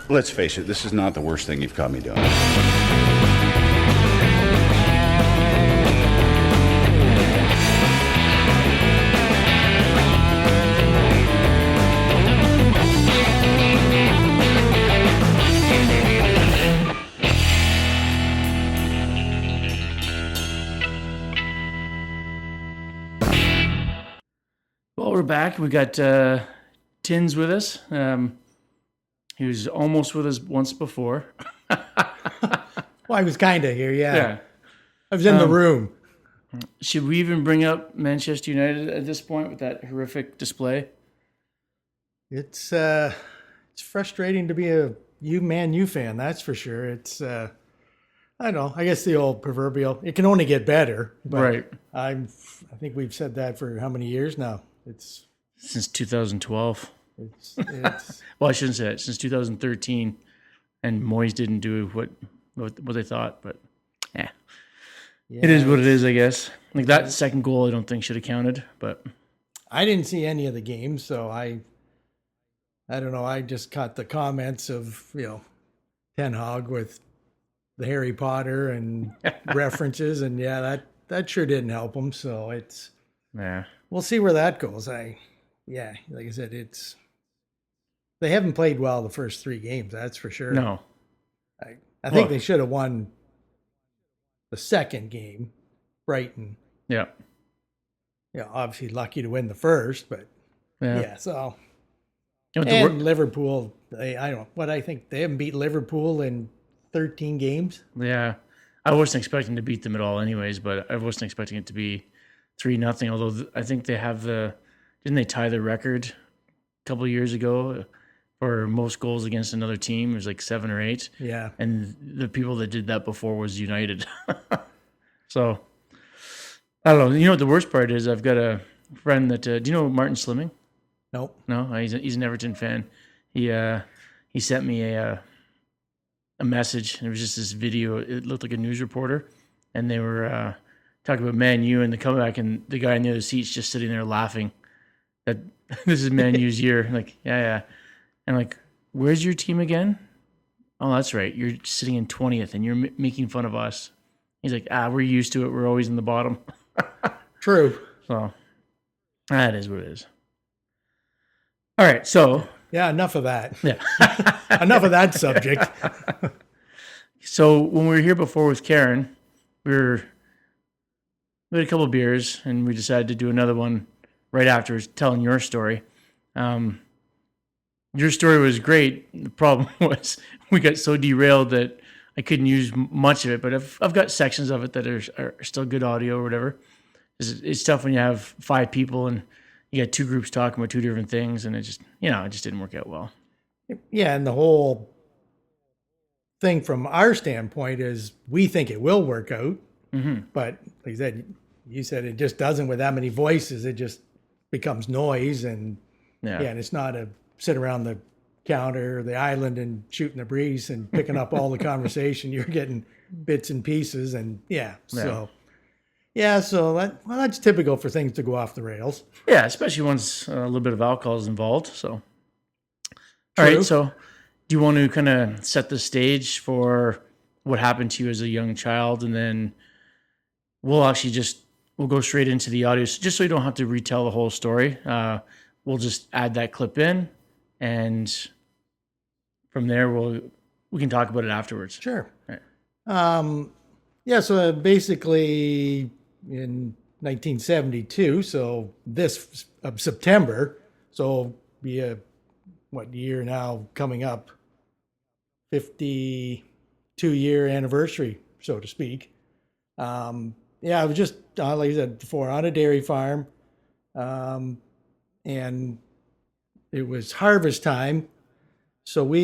let's face it, this is not the worst thing you've caught me doing. Well, we're back. We got Tins with us. He was almost with us once before. Well, I was kind of here, Yeah. I was in the room. Should we even bring up Manchester United at this point with that horrific display? It's frustrating to be a Man U fan, that's for sure. It's I don't know. I guess the old proverbial. It can only get better. But Right. I think we've said that for how many years now? Since 2012. It's Well, I shouldn't say it. Since 2013, and Moyes didn't do what they thought. But yeah, it is what it is, I guess. Like that second goal, I don't think should have counted. But I didn't see any of the games, so I don't know. I just caught the comments of Ten Hag with the Harry Potter and references, and that sure didn't help him. So we'll see where that goes. Like I said, they haven't played well the first 3 games, that's for sure. no, I think they should have won the second game, Brighton. yeah, Obviously lucky to win the first, but so. You know, And Liverpool, I think they haven't beat Liverpool in 13 games. yeah. I wasn't expecting to beat them at all, anyways. But I wasn't expecting it to be 3-0. Although I think they have didn't they tie the record a couple of years ago for most goals against another team? It was like 7 or 8. Yeah. And the people that did that before was United. So, I don't know. You know what the worst part is? I've got a friend that, do you know Martin Slimming? Nope. No? He's an Everton fan. He sent me a message, and it was just this video. It looked like a news reporter, and they were talking about Man U and the comeback, and the guy in the other seat's just sitting there laughing that this is Man U's year. Like, yeah. And like, where's your team again? Oh, that's right. You're sitting in 20th, and you're making fun of us. He's like, we're used to it. We're always in the bottom. True. So that is what it is. All right. So yeah, enough of that. yeah. Enough of that subject. So when we were here before with Karen, we had a couple of beers, and we decided to do another one right after telling your story. Your story was great. The problem was we got so derailed that I couldn't use much of it, but I've got sections of it that are still good audio or whatever. It's tough when you have 5 people and you got 2 groups talking about 2 different things, and it just didn't work out well. Yeah, and the whole thing from our standpoint is we think it will work out, but like you said it just doesn't with that many voices. It just becomes noise, and and it's not a sit around the counter or the island and shooting the breeze and picking up all the conversation. You're getting bits and pieces, and so that's typical for things to go off the rails. Yeah, especially once a little bit of alcohol is involved. So, True. All right. So, do you want to kind of set the stage for what happened to you as a young child, and then we'll go straight into the audio, just so you don't have to retell the whole story. We'll just add that clip in, and from there we can talk about it afterwards. Sure. Right. So basically in 1972, so this September, so be a year now coming up, 52-year anniversary, so to speak. I was just, like I said before, on a dairy farm, and it was harvest time. So I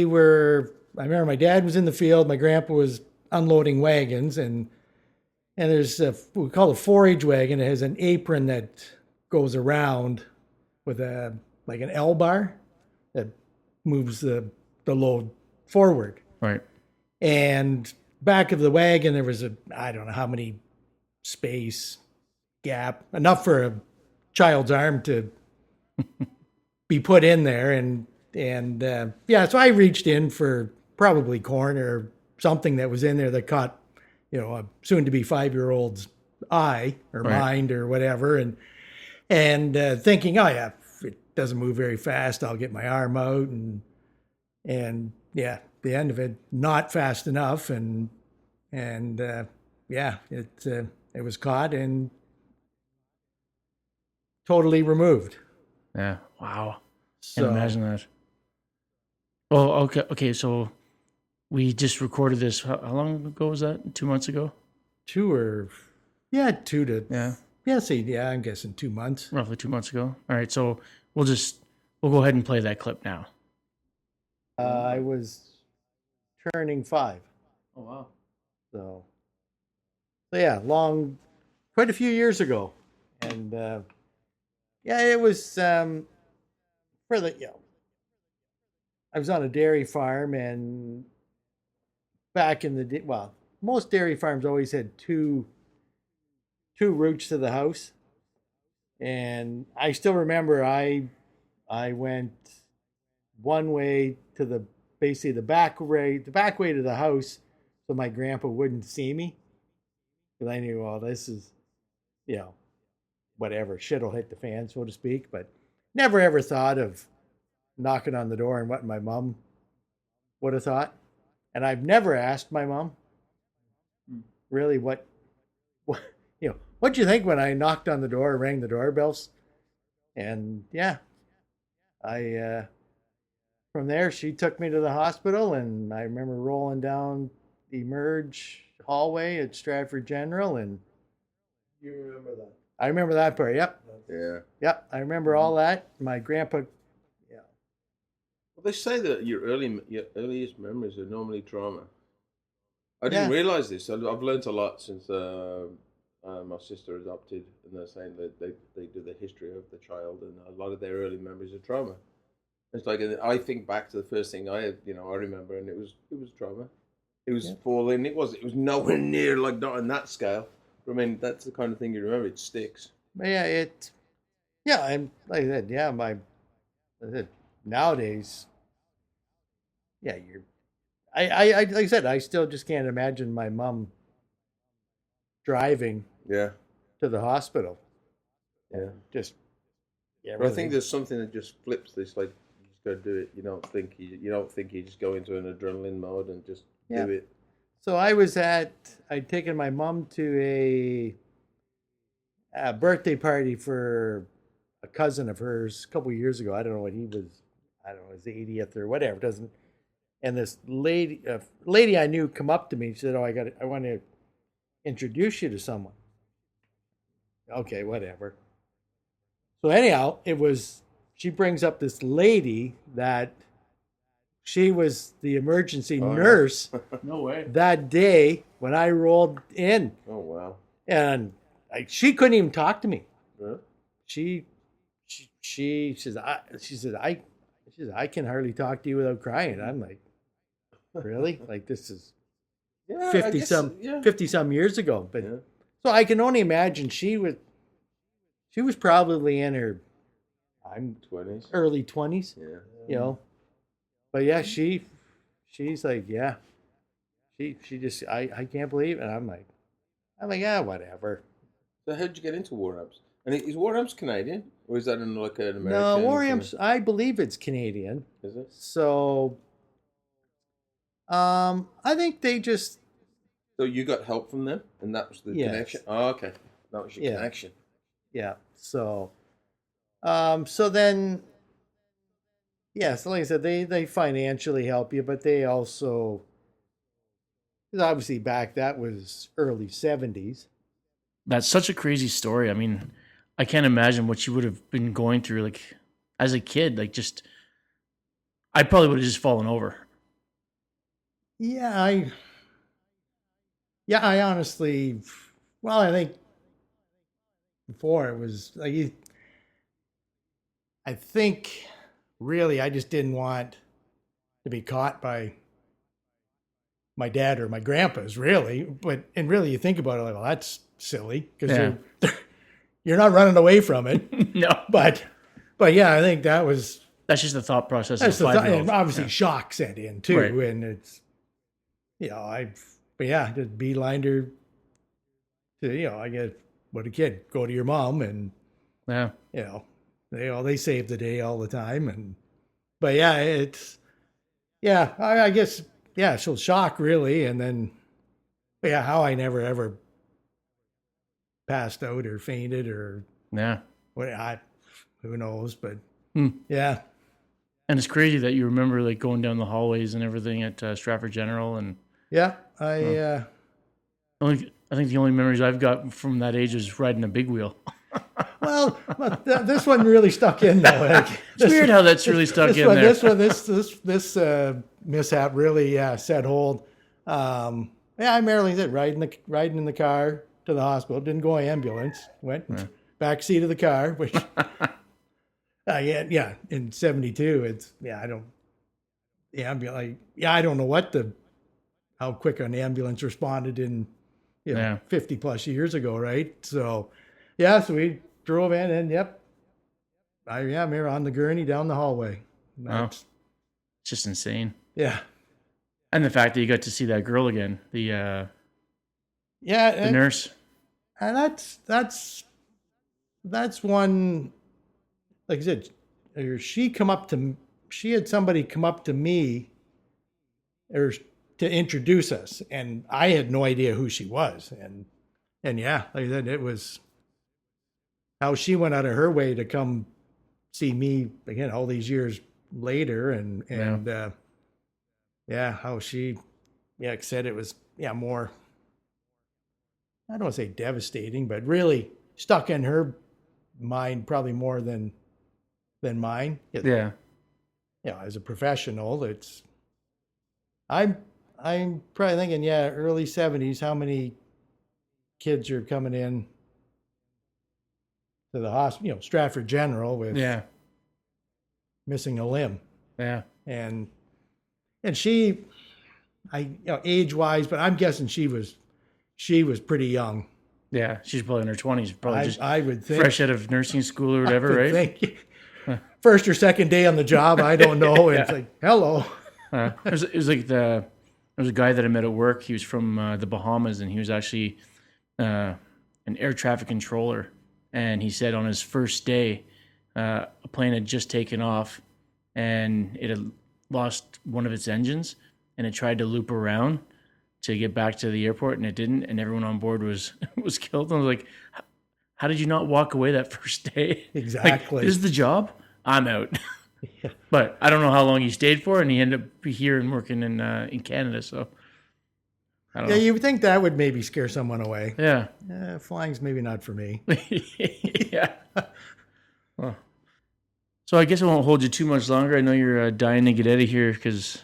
remember my dad was in the field, my grandpa was unloading wagons, and there's we call it a 4-H wagon. It has an apron that goes around with an L bar that moves the load forward. Right. And back of the wagon, there was I don't know how many space gap, enough for a child's arm to be put in there. And And yeah, so I reached in for probably corn or something that was in there that caught, a soon-to-be 5-year-old's eye or Right. mind or whatever, and thinking, oh yeah, if it doesn't move very fast, I'll get my arm out, and yeah, the end of it, not fast enough, and yeah, it was caught and totally removed. Yeah. Wow. So Can't imagine that. Oh, okay. Okay. So we just recorded this. How long ago was that? 2 months ago? 2 to Yeah. I'm guessing 2 months. Roughly 2 months ago. All right. So we'll go ahead and play that clip now. I was turning 5, Oh, wow. so yeah, quite a few years ago, and yeah, it was for the I was on a dairy farm, and back in the day, well, most dairy farms always had two routes to the house, and I still remember I went one way to basically the back way to the house, so my grandpa wouldn't see me, because I knew, well, this is, whatever, shit will hit the fan, so to speak. But never ever thought of knocking on the door and what my mom would have thought. And I've never asked my mom really what what'd you think when I knocked on the door, rang the doorbells. And yeah, I from there she took me to the hospital, and I remember rolling down the Emerge hallway at Stratford General, and You remember that? I remember that part. Yep. Yeah. Yep. I remember all that. My grandpa. Well, they say that your earliest memories are normally trauma. I didn't realize this. I've learned a lot since my sister adopted, and they're saying that they do the history of the child, and a lot of their early memories are trauma. It's like, I think back to the first thing I remember, and it was trauma. It was falling. It was nowhere near like not on that scale. I mean, that's the kind of thing you remember. It sticks. Yeah, and like I said, nowadays, yeah, I like I said, I still just can't imagine my mom driving Yeah. to the hospital. Yeah. Just But I think there's something that just flips this. Like, you just got to do it. You don't think you just go into an adrenaline mode and just do it. So I'd taken my mom to a birthday party for a cousin of hers a couple of years ago. I don't know what he was. I don't know, his 80th or whatever. Doesn't. And this lady I knew come up to me. She said, "Oh, I want to introduce you to someone." Okay, whatever. So anyhow, she brings up this lady that she was the emergency nurse No way. that day when I rolled in. Oh wow. And she couldn't even talk to me. Yeah. She says I can hardly talk to you without crying. I'm like, really? Like, this is 50 some years ago. But so I can only imagine she was probably in her 20s. early 20s. Yeah. But yeah, she's like, yeah. She just I can't believe it. And I'm like, yeah, whatever. So how'd you get into War Amps? And is War Amps Canadian, or is that an American? No, War Amps, I believe it's Canadian. Is it? So, I think they just. So you got help from them, and that was the connection. Oh, okay, that was your connection. Yeah. So, so then, so like I said, they financially help you, but they also, because obviously that was early 70s. That's such a crazy story. I mean, I can't imagine what you would have been going through, like, as a kid. Like, I probably would have just fallen over. Yeah, I honestly, well, I think before it was like, I think really I just didn't want to be caught by my dad or my grandpa's, really. And really you think about it, like, well, that's silly, because you're not running away from it. No. But yeah, I think that was That's just the thought process That's of the a 5-year-old. and obviously shock set in too, Right. and it's but yeah, just beeline her to I guess what a kid go to your mom and Yeah. they save the day all the time but yeah it's I guess she'll shock really and then how I never ever passed out or fainted or Yeah. who knows but yeah. And it's crazy that you remember like going down the hallways and everything at Stratford General and I think the only memories I've got from that age is riding a big wheel. well this one really stuck in though. It's weird how that's really stuck in there. This mishap really set hold. I merely did riding in the car to the hospital. Didn't go ambulance. Went back seat of the car, which in 72 it's I don't I don't know how quick an ambulance responded in 50 plus years ago, right? So so we drove in and we were on the gurney down the hallway. It's just insane. Yeah. And the fact that you got to see that girl again, the nurse. And that's one, like I said, she had somebody come up to me or to introduce us, and I had no idea who she was. And like I said, it was how she went out of her way to come see me again all these years later and how she said it was more, I don't want to say devastating, but really stuck in her mind probably more than mine. As a professional, I'm probably thinking early 70s, how many kids are coming in to the hospital, Stratford General with missing a limb. And she, age wise, but I'm guessing she was pretty young. Yeah, she's probably in her 20s, probably I would think fresh out of nursing school or whatever, right? First or second day on the job, I don't know. It's like, hello. It was like there was a guy that I met at work. He was from the Bahamas, and he was actually an air traffic controller. And he said on his first day, a plane had just taken off, and it had lost one of its engines, and it tried to loop around to get back to the airport, and it didn't, and everyone on board was killed. And I was like, how did you not walk away that first day? Exactly. Like, this is the job? I'm out. But I don't know how long he stayed for, and he ended up here and working in Canada, so I don't know. You would think that would maybe scare someone away. Yeah. Flying's maybe not for me. Yeah. Well, so I guess I won't hold you too much longer. I know you're dying to get out of here because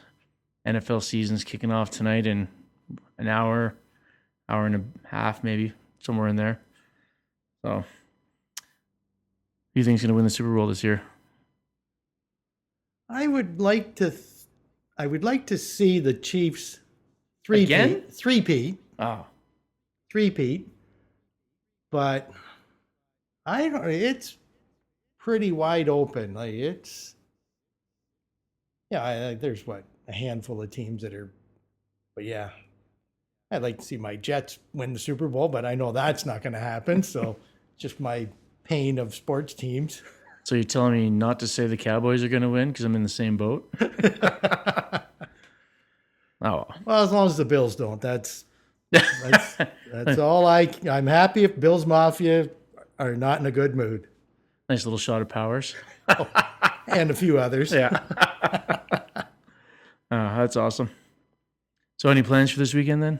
NFL season's kicking off tonight in an hour and a half, maybe somewhere in there. So, who do you think's going to win the Super Bowl this year? I would like to see the Chiefs three-peat. Oh. Three-peat. But I don't. It's pretty wide open. Like it's. There's a handful of teams that are. But I'd like to see my Jets win the Super Bowl, but I know that's not going to happen. So, just my pain of sports teams. So you're telling me not to say the Cowboys are going to win because I'm in the same boat? Oh. Well, as long as the Bills don't, that's all I'm happy if Bills Mafia are not in a good mood. Nice little shot of Powers. And a few others. Yeah. That's awesome. So any plans for this weekend then?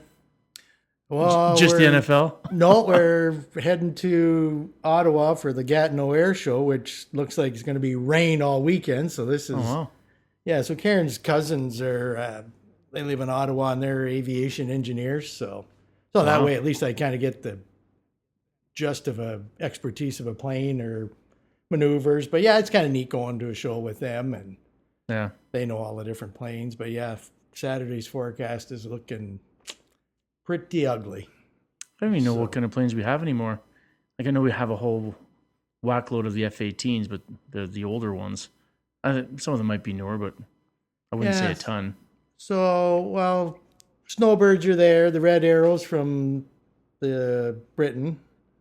Well, just the NFL? No, we're heading to Ottawa for the Gatineau Air Show, which looks like it's going to be rain all weekend. So this is, so Karen's cousins are, they live in Ottawa and they're aviation engineers. So that way, at least I kind of get the gist of expertise of a plane or maneuvers. But it's kind of neat going to a show with them and they know all the different planes. But Saturday's forecast is looking pretty ugly. I don't even know what kind of planes we have anymore. Like I know we have a whole whack load of the F-18s, but the older ones. Some of them might be newer, but I wouldn't say Yeah. a ton. So, well, snowbirds are there. The red arrows from the Britain,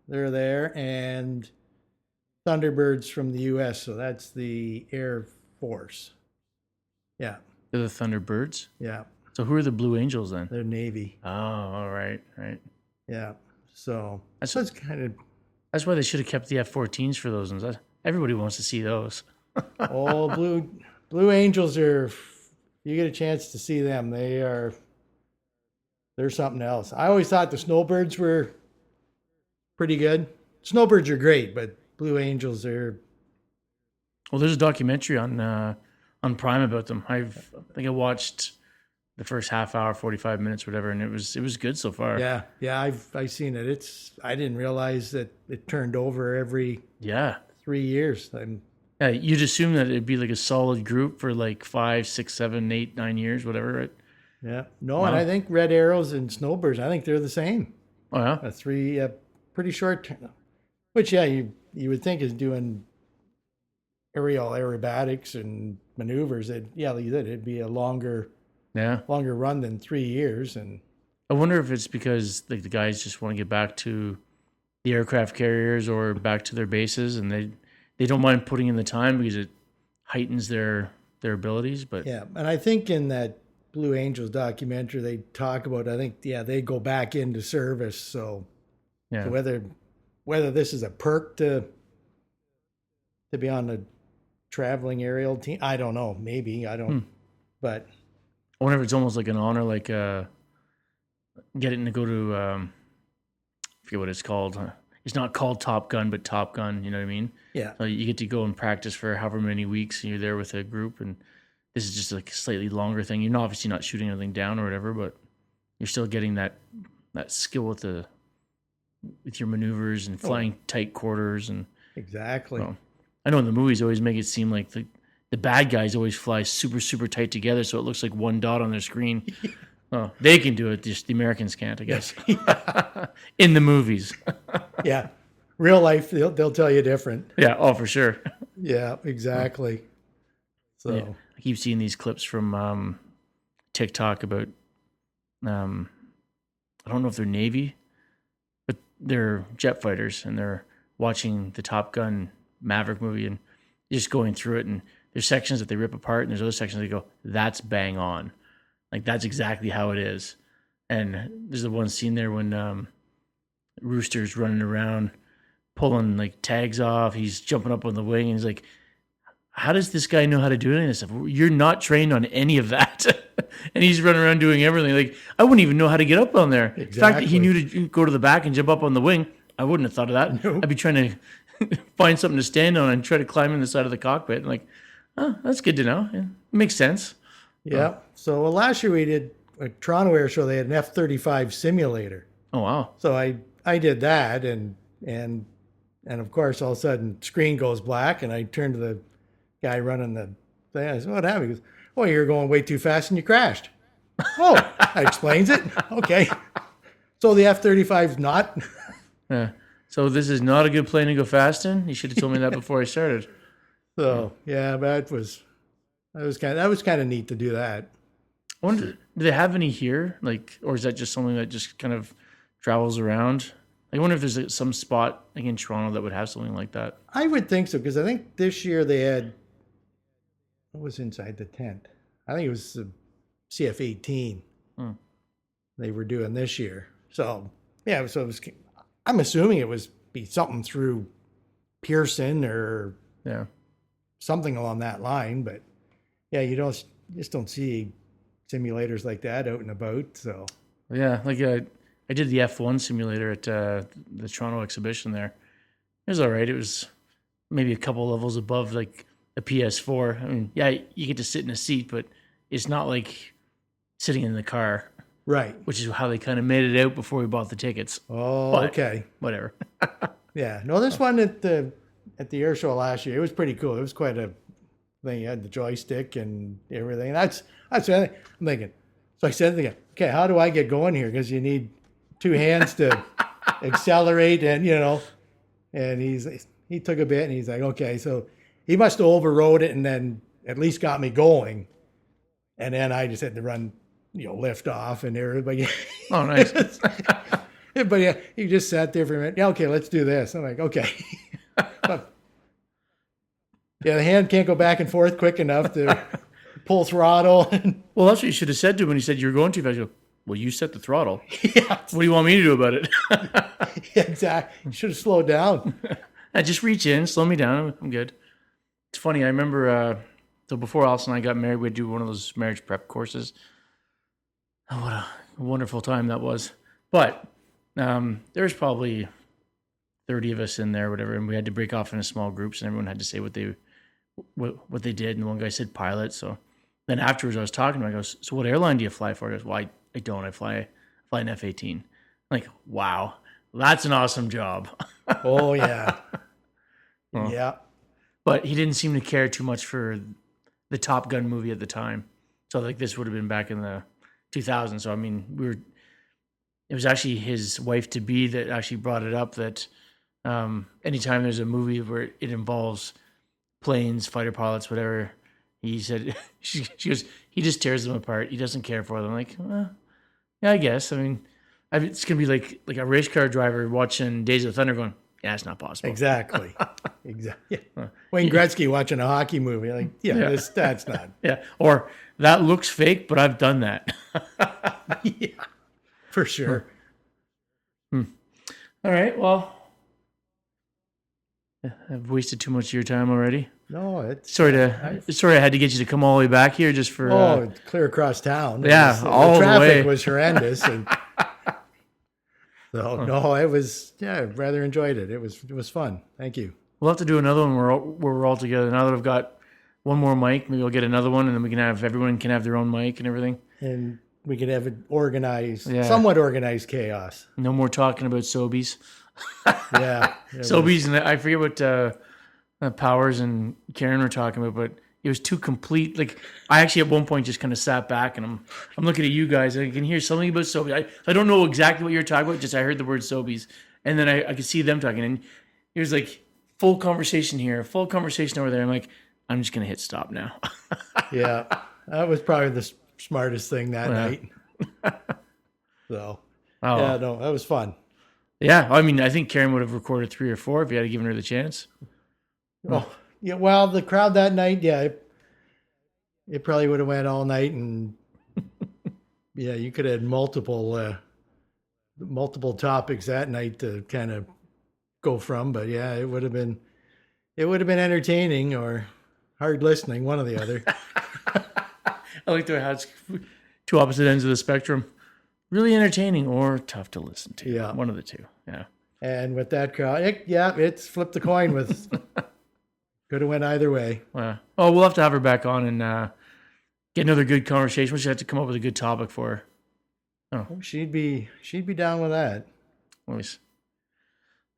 they're there, and thunderbirds from the U.S. So that's the Air Force. Yeah, They're the Thunderbirds. yeah, So who are the Blue Angels then? they're Navy. Oh, all right, right. Yeah, so That's it's kind of That's why they should have kept the F-14s for those ones. Everybody wants to see those. all Blue Angels are. You get a chance to see them. They're something else. I always thought the snowbirds were pretty good. Snowbirds are great, but Blue Angels are. Well, there's a documentary on Prime about them. I think I watched the first half hour, 45 minutes, whatever, and it was good so far. Yeah, I've seen it. I didn't realize that it turned over every Yeah. 3 years. Yeah, you'd assume that it'd be like a solid group for like 5, 6, 7, 8, 9 years, whatever, right? Yeah, no, Wow. and I think red arrows and snowbirds. I think they're the same. Oh yeah. A pretty short term, which you would think is doing aerial aerobatics and maneuvers. Like you said, it'd be a longer Yeah. run than 3 years. And I wonder if it's because like the guys just want to get back to the aircraft carriers or back to their bases, and they don't mind putting in the time because it heightens their abilities. But yeah, and I think in that Blue Angels documentary they talk about. I think they go back into service. So, yeah, so whether this is a perk to be on a traveling aerial team, I don't know. Maybe I don't, but. I wonder if it's almost like an honor, like getting to go to I forget what it's called. It's not called Top Gun, but Top Gun. You know what I mean? Yeah. So you get to go and practice for however many weeks, and you're there with a group, and this is just like a slightly longer thing. You're obviously not shooting anything down or whatever, but you're still getting that skill with your maneuvers and flying tight quarters and Exactly. well, I know in the movies always make it seem like the bad guys always fly super, super tight together, so it looks like one dot on their screen. Oh, they can do it, just the Americans can't, I guess. In the movies. Yeah. Real life, they'll tell you different. Yeah, oh, for sure. Yeah, exactly. So, Yeah. I keep seeing these clips from TikTok about, I don't know if they're Navy, but they're jet fighters, and they're watching the Top Gun Maverick movie and just going through it, and there's sections that they rip apart, and there's other sections they go, that's bang on. Like, that's exactly how it is. And there's the one scene there when Rooster's running around pulling like tags off. He's jumping up on the wing, and he's like, how does this guy know how to do any of this stuff? You're not trained on any of that. And he's running around doing everything. Like, I wouldn't even know how to get up on there. The fact that he knew to go to the back and jump up on the wing, I wouldn't have thought of that. Nope. I'd be trying to find something to stand on and try to climb in the side of the cockpit. And like, oh, that's good to know. Yeah, it makes sense. yeah. So last year we did a Toronto Air Show. They had an F-35 simulator. Oh, wow. So I did that, and of course all of a sudden screen goes black, and I turn to the guy running the thing. I said, "What happened?" He goes, "Oh, you're going way too fast and you crashed." Oh, that explains it. Okay. So the F-35 is not. Yeah. So this is not a good plane to go fast in? You should have told me that before I started. So yeah, but that was kind of neat to do that. I wonder, do they have any here? Like, or is that just something that just kind of travels around? I wonder if there's some spot like in Toronto that would have something like that. I would think so, because I think this year they had, what was inside the tent? I think it was the CF-18 they were doing this year. So yeah, so it was. I'm assuming it was be something through Pearson or Yeah. something along that line. But yeah, you just don't see simulators like that out and about. So Yeah. Like I did the F1 simulator at the Toronto exhibition there. It was all right. It was maybe a couple levels above like a PS4. I mean, yeah, you get to sit in a seat, but it's not like sitting in the car, right. which is how they kind of made it out before we bought the tickets. Oh, But- okay. Whatever. Yeah. No, this one at the air show last year, it was pretty cool. It was quite a thing. You had the joystick and everything. That's what I'm thinking. So I said, okay, how do I get going here? Because you need two hands to accelerate, and and he took a bit, and he's like, okay, so he must have overrode it and then at least got me going. And then I just had to run, lift off, and everybody. Oh, nice. But yeah, he just sat there for a minute. Yeah, okay, let's do this. I'm like, okay. But, yeah, the hand can't go back and forth quick enough to pull throttle. Well, that's what you should have said to him when he said you were going too fast. You go, well, you set the throttle. Yeah, What do you want me to do about it? yeah, exactly. You should have slowed down. I just reach in, slow me down. I'm good. It's funny. I remember, so before Alice and I got married, we'd do one of those marriage prep courses. Oh, what a wonderful time that was. But there was probably 30 of us in there, whatever, and we had to break off into small groups, and everyone had to say what they did. And one guy said pilot. So then afterwards, I was talking to him. I goes, so what airline do you fly for? He goes, well, I don't. I fly an F-18. I'm like, wow, that's an awesome job. Oh, yeah. Well, Yeah. but he didn't seem to care too much for the Top Gun movie at the time. So like this would have been back in the 2000s. So I mean, it was actually his wife to be that actually brought it up that anytime there's a movie where it involves planes, fighter pilots, whatever, he said she goes, he just tears them apart. He doesn't care for them. I'm like, well, yeah, I guess. I mean, it's gonna be like a race car driver watching Days of Thunder, going, yeah, it's not possible. Exactly. Exactly. Yeah. Wayne Gretzky watching a hockey movie, like, yeah. That's not. Yeah, or that looks fake, but I've done that. Yeah, for sure. All right. Well, I've wasted too much of your time already. No, it's Sorry, I had to get you to come all the way back here just for. it's clear across town. Yeah, all the the traffic way. was horrendous, and so no, it was rather enjoyed it. It was fun. Thank you. We'll have to do another one where we're all together. Now that I've got one more mic, maybe I'll get another one, and then everyone can have their own mic and everything. And we could have it organized, Yeah. somewhat organized chaos. No more talking about Sobeys. Yeah, Sobeys, and I forget what Powers and Karen were talking about, but it was too complete. Like I actually at one point just kind of sat back and I'm looking at you guys. And I can hear something about Sobeys. I don't know exactly what you're talking about. Just I heard the word Sobeys, and then I could see them talking, and it was like full conversation here, full conversation over there. I'm like, I'm just gonna hit stop now. Yeah, that was probably the smartest thing that night. So yeah, no, that was fun. Yeah, I mean, I think Karen would have recorded 3 or 4 if you had given her the chance. Oh, yeah. Well, the crowd that night, yeah, it probably would have went all night, and yeah, you could have had multiple topics that night to kind of go from. But yeah, it would have been entertaining or hard listening, one or the other. I like the way how it's 2 opposite ends of the spectrum. Really entertaining or tough to listen to. Yeah. One of the two. Yeah. And with that crowd, it's flipped the coin with. Could have went either way. Oh, we'll have to have her back on and get another good conversation. We'll just have to come up with a good topic for her. Oh, she'd be down with that. Always.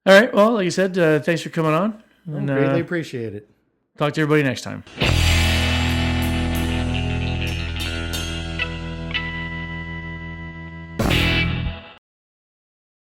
All right. Well, like I said, thanks for coming on. And, Greatly appreciate it. Talk to everybody next time.